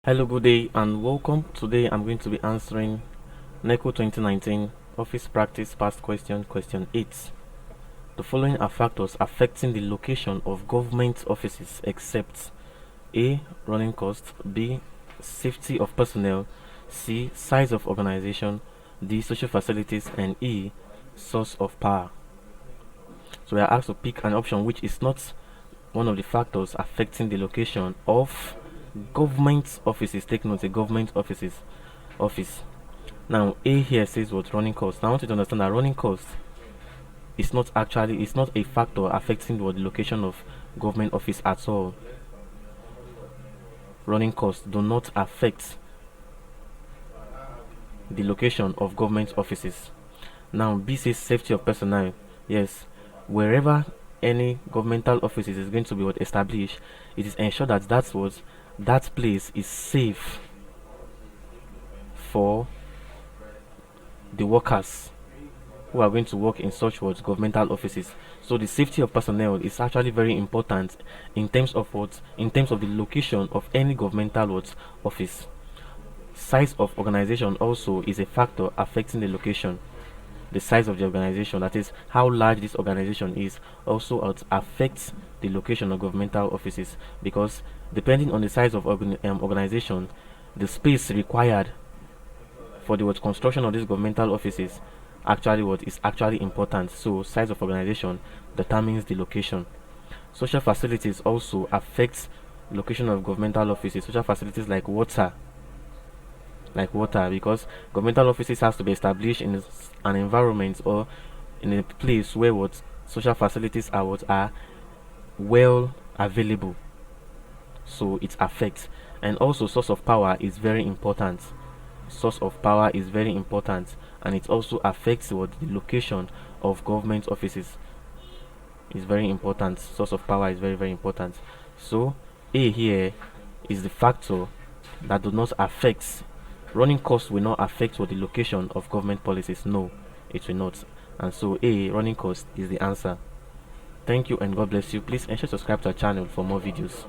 Hello, good day and welcome. Today I'm going to be answering NECO 2019 Office Practice Past Question, Question 8. The following are factors affecting the location of government offices except A. Running cost, B. Safety of personnel, C. Size of organization, D. Social facilities, and E. Source of power. So we are asked to pick an option which is not one of the factors affecting the location of government offices. Take note, a government office. Now A here says what? Running cost. Now I want you to understand that running cost is not a factor affecting the location of government office at all. Running costs do not affect the location of government offices. Now B says safety of personnel. Yes, wherever any governmental offices is going to be established, it is ensured that that place is safe for the workers who are going to work in such governmental offices. So the safety of personnel is actually very important in terms of the location of any governmental office. Size of organization also is a factor affecting the location. The size of the organization, that is how large this organization is, also affects the location of governmental offices, because depending on the size of organization, the space required for the construction of these governmental offices is actually important. So size of organization determines the location. Social facilities also affects location of governmental offices. Social facilities like water, because governmental offices has to be established in an environment or in a place where social facilities are well available, so it affects. And also source of power is very important. And it also affects the location of government offices. Is very important. Source of power is very, very important. So A here is the factor that do not affect. Running costs will not affect the location of government policies. No, it will not. And so A, running cost, is the answer. Thank you and God bless you. Please ensure to subscribe to our channel for more videos.